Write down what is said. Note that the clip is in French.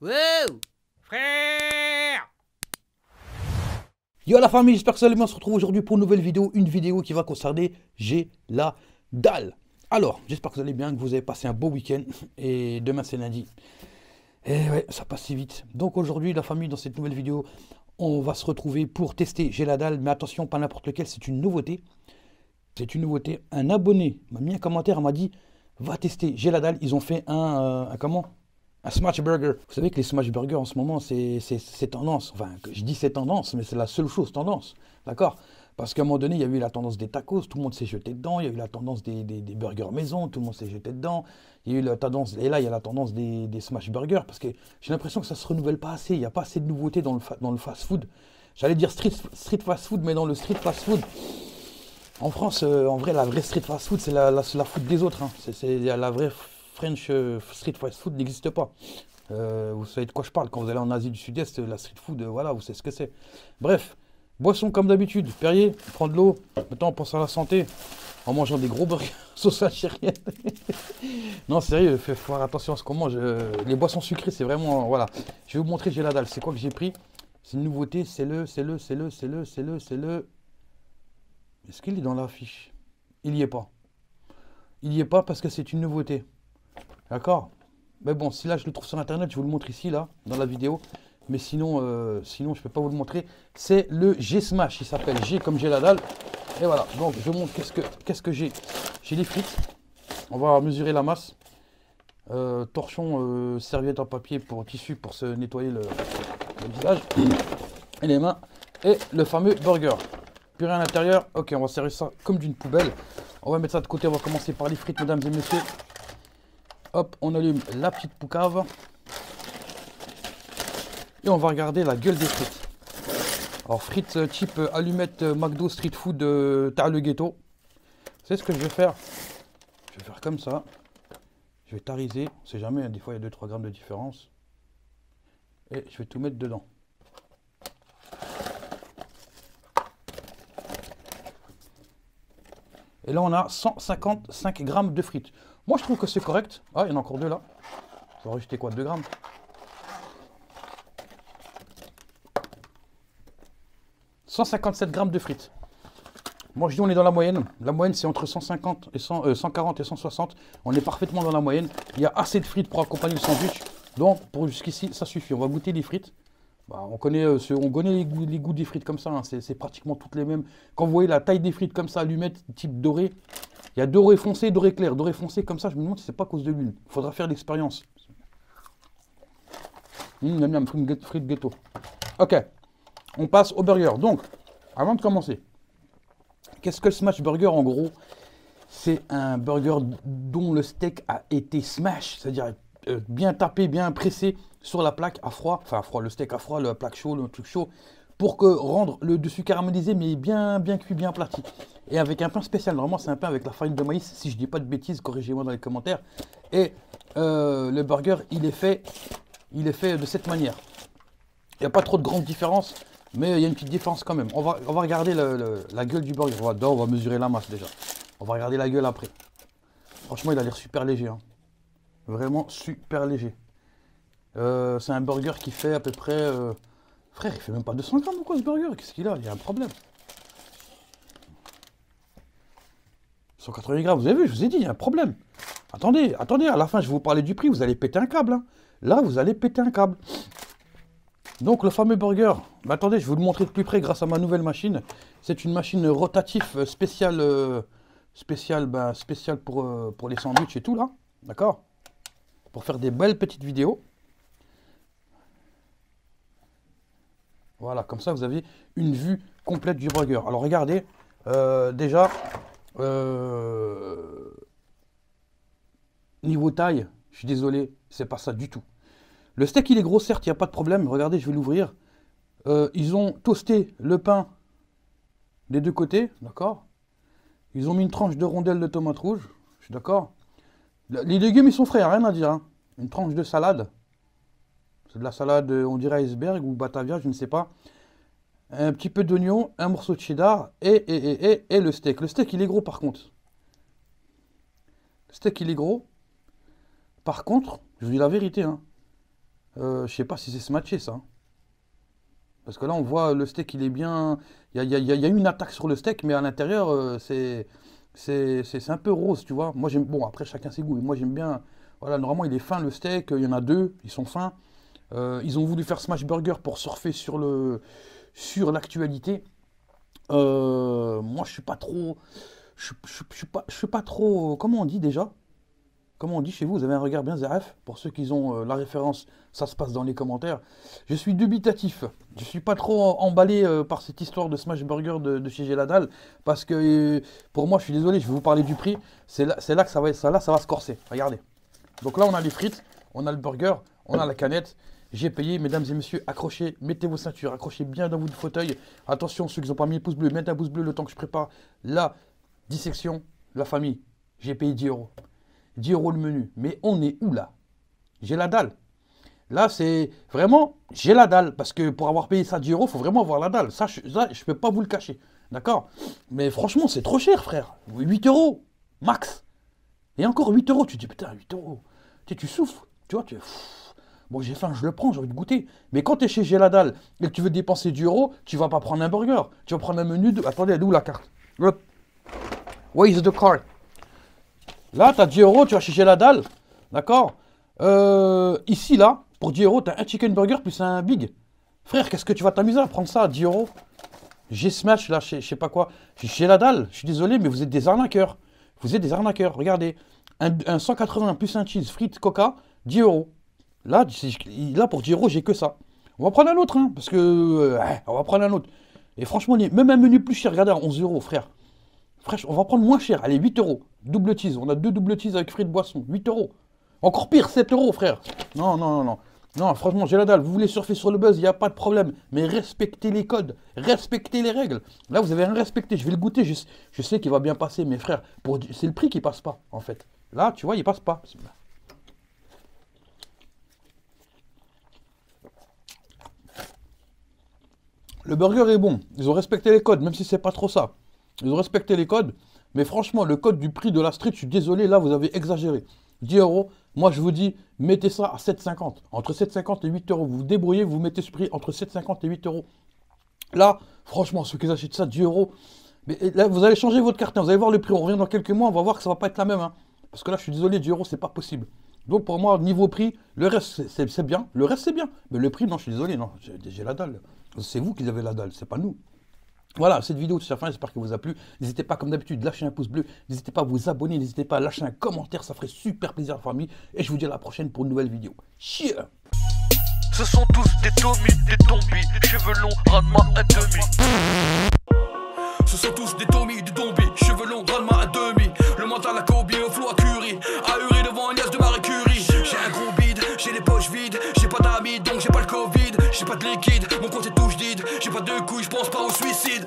Wow, frère! Yo la famille, j'espère que ça allez bien. On se retrouve aujourd'hui pour une nouvelle vidéo, une vidéo qui va concerner J'ai la dalle. Alors, j'espère que vous allez bien, que vous avez passé un beau week-end et demain c'est lundi. Et ouais, ça passe si vite. Donc aujourd'hui la famille, dans cette nouvelle vidéo, on va se retrouver pour tester J'ai la dalle, mais attention, pas n'importe lequel, c'est une nouveauté. C'est une nouveauté. Un abonné m'a mis un commentaire, m'a dit va tester J'ai la dalle. Ils ont fait un comment? Un smash burger. Vous savez que les smash burgers en ce moment, c'est tendance. Enfin, je dis c'est tendance, mais c'est la seule chose tendance. D'accord? Parce qu'à un moment donné, il y a eu la tendance des tacos, tout le monde s'est jeté dedans. Il y a eu la tendance des burgers maison, tout le monde s'est jeté dedans. Il y a eu la tendance, et là, il y a la tendance des smash burgers. Parce que j'ai l'impression que ça se renouvelle pas assez. Il n'y a pas assez de nouveautés dans le fast-food. J'allais dire street fast-food, mais dans le street fast-food, en France, en vrai, la vraie street fast-food, c'est la food des autres. Hein. La vraie French street fast-food n'existe pas. Vous savez de quoi je parle. Quand vous allez en Asie du Sud-Est, la street food, voilà, vous savez ce que c'est. Bref, boisson comme d'habitude. Perrier, prendre de l'eau. Maintenant, on pense à la santé en mangeant des gros burgers sauce algérienne. Non, sérieux, il faut faire attention à ce qu'on mange. Les boissons sucrées, c'est vraiment... Voilà. Je vais vous montrer, j'ai la dalle. C'est quoi que j'ai pris? C'est une nouveauté. C'est le... Est-ce qu'il est dans l'affiche? Il n'y est pas. Il n'y est pas parce que c'est une nouveauté. D'accord? Mais bon, si là je le trouve sur internet, je vous le montre ici, là, dans la vidéo. Mais sinon, sinon je ne peux pas vous le montrer. C'est le G-Smash, il s'appelle G comme j'ai la dalle. Et voilà, donc je vous montre qu'est-ce que j'ai. J'ai les frites. On va mesurer la masse. Torchon, serviette en papier pour tissu pour se nettoyer le visage. Et les mains. Et le fameux burger. Purée à l'intérieur. Ok, on va servir ça comme d'une poubelle. On va mettre ça de côté. On va commencer par les frites, mesdames et messieurs. Hop, on allume la petite poucave. Et on va regarder la gueule des frites. Alors, frites type allumette McDo Street Food Tard le ghetto. C'est ce que je vais faire. Je vais faire comme ça. Je vais tariser. On sait jamais, des fois il y a 2-3 grammes de différence. Et je vais tout mettre dedans. Et là, on a 155 grammes de frites. Moi, je trouve que c'est correct. Ah, il y en a encore deux là. Je vais rajouter quoi? 2 grammes. « 157 grammes de frites. Moi, je dis on est dans la moyenne. La moyenne, c'est entre 150 et 140 et 160. On est parfaitement dans la moyenne. Il y a assez de frites pour accompagner le sandwich. Donc, pour jusqu'ici, ça suffit. On va goûter les frites. Bah, on connaît les goûts des frites comme ça. Hein. C'est pratiquement toutes les mêmes. Quand vous voyez la taille des frites comme ça, allumettes, type doré, il y a doré foncé, doré clair. Doré foncé comme ça, je me demande si c'est pas à cause de l'huile. Il faudra faire l'expérience. Miam, frites ghetto. Ok, on passe au burger. Donc, avant de commencer, qu'est-ce que le smash burger en gros? C'est un burger dont le steak a été smash, c'est-à-dire bien tapé, bien pressé sur la plaque à froid, enfin à froid, le steak à froid, la plaque chaud, le truc chaud, pour que rendre le dessus caramélisé, mais bien cuit, bien aplati. Et avec un pain spécial, normalement c'est un pain avec la farine de maïs, si je dis pas de bêtises, corrigez-moi dans les commentaires. Et le burger, il est fait de cette manière. Il n'y a pas trop de grande différence, mais il y a une petite différence quand même. On va regarder la gueule du burger. On va mesurer la masse déjà. On va regarder la gueule après. Franchement, il a l'air super léger. Hein. Vraiment super léger. C'est un burger qui fait à peu près... Frère, il fait même pas 200 grammes ou quoi ce burger? Qu'est-ce qu'il a? Il y a un problème. 180 grammes, vous avez vu, je vous ai dit, il y a un problème. Attendez, à la fin, je vais vous parler du prix. Vous allez péter un câble. Hein. Là, vous allez péter un câble. Donc le fameux burger, bah, attendez, je vais vous le montrer de plus près grâce à ma nouvelle machine. C'est une machine rotative spéciale, spéciale pour les sandwichs et tout là, d'accord? Pour faire des belles petites vidéos. Voilà, comme ça vous avez une vue complète du burger. Alors regardez, déjà, niveau taille, je suis désolé, c'est pas ça du tout. Le steak, il est gros, certes, il n'y a pas de problème. Regardez, je vais l'ouvrir. Ils ont toasté le pain des deux côtés, d'accord? Ils ont mis une tranche de rondelles de tomates rouges, je suis d'accord. Les légumes, ils sont frais, rien à dire. Hein. Une tranche de salade. C'est de la salade, on dirait iceberg ou batavia, je ne sais pas. Un petit peu d'oignon, un morceau de cheddar et le steak. Le steak, il est gros par contre. Le steak, il est gros. Par contre, je vous dis la vérité, hein. Je sais pas si c'est smatché ça. Parce que là, on voit le steak, il est bien. Il y a eu une attaque sur le steak, mais à l'intérieur, c'est un peu rose, tu vois. Moi, j'aime. Bon, après, chacun ses goûts. Moi, j'aime bien. Voilà, normalement, il est fin le steak. Il y en a deux, ils sont fins. Ils ont voulu faire Smash Burger pour surfer sur l'actualité. Moi, je suis pas trop. Je suis pas trop. Comment on dit déjà? Comment on dit chez vous? Vous avez un regard bien ZRF. Pour ceux qui ont la référence, ça se passe dans les commentaires. Je suis dubitatif. Je suis pas trop emballé par cette histoire de Smash Burger de chez Geladal. Parce que pour moi, je suis désolé, je vais vous parler du prix. C'est là que ça va, ça va se corser. Regardez. Donc là, on a les frites, on a le burger, on a la canette. J'ai payé, mesdames et messieurs, accrochez, mettez vos ceintures, accrochez bien dans votre fauteuil. Attention, ceux qui n'ont pas mis le pouce bleu, mettez un pouce bleu le temps que je prépare la dissection, la famille. J'ai payé 10 euros. 10 euros le menu. Mais on est où là? J'ai la dalle. Là, c'est vraiment, j'ai la dalle. Parce que pour avoir payé ça 10 euros, il faut vraiment avoir la dalle. Ça, je ne peux pas vous le cacher. D'accord? Mais franchement, c'est trop cher, frère. 8 euros, max. Et encore 8 euros. Tu te dis, putain, 8 euros. Tu souffles. Tu vois, bon, j'ai faim, je le prends, j'ai envie de goûter. Mais quand tu es chez Geladal et que tu veux dépenser 10 euros, tu vas pas prendre un burger. Tu vas prendre un menu de. Attendez, elle est où la carte? Hop. Where is the card? Là, tu as 10 euros, tu vas chez Geladal. D'accord? Ici, là, pour 10 euros, tu as un chicken burger plus un big. Frère, qu'est-ce que tu vas t'amuser à prendre ça à 10 euros? J'ai Smash, là, je sais pas quoi. Chez Geladal, je suis désolé, mais vous êtes des arnaqueurs. Vous êtes des arnaqueurs. Regardez. Un 180 plus un cheese, frites, coca, 10 euros. Là, pour 10 euros, j'ai que ça. On va prendre un autre, hein, parce que. On va prendre un autre. Et franchement, même un menu plus cher, regardez, à 11 euros, frère. Frère, on va prendre moins cher. Allez, 8 euros. Double cheese. On a 2 double cheese avec frites boisson. 8 euros. Encore pire, 7 euros, frère. Non, non, non, non. Non, franchement, j'ai la dalle. Vous voulez surfer sur le buzz, il n'y a pas de problème. Mais respectez les codes. Respectez les règles. Là, vous avez rien respecté. Je vais le goûter. Je sais qu'il va bien passer, mes frères. C'est le prix qui passe pas, en fait. Là, tu vois, il passe pas. Le burger est bon. Ils ont respecté les codes, même si c'est pas trop ça. Ils ont respecté les codes. Mais franchement, le code du prix de la street, je suis désolé, là, vous avez exagéré. 10 euros, moi, je vous dis, mettez ça à 7,50. Entre 7,50 et 8 euros. Vous vous débrouillez, vous mettez ce prix entre 7,50 et 8 euros. Là, franchement, ceux qui achètent ça, 10 euros. Mais là, vous allez changer votre carte. Vous allez voir le prix. On revient dans quelques mois. On va voir que ça va pas être la même. Hein. Parce que là, je suis désolé, 10 euros, c'est pas possible. Donc, pour moi, niveau prix, le reste, c'est bien. Le reste, c'est bien. Mais le prix, non, je suis désolé. Non, j'ai la dalle. C'est vous qui avez la dalle. C'est pas nous. Voilà, cette vidéo touche à sa fin, j'espère qu'elle vous a plu. N'hésitez pas, comme d'habitude, lâcher un pouce bleu. N'hésitez pas à vous abonner. N'hésitez pas à lâcher un commentaire. Ça ferait super plaisir à la famille. Et je vous dis à la prochaine pour une nouvelle vidéo. Cheers. Ce sont tous des Tommy, des zombies, cheveux longs, rate-moi un demi. Ce sont tous des Tommy, des zombies, cheveux longs, rate-moi un demi. Le mental à Kobe, au flot à Curie, ahuri devant une liasse de Marie Curie. J'ai un gros bide, j'ai les poches vides, j'ai pas d'amis donc j'ai pas le Covid, j'ai pas de liquide, mon compte est touche vide, j'ai pas de couilles, je pense pas au suicide.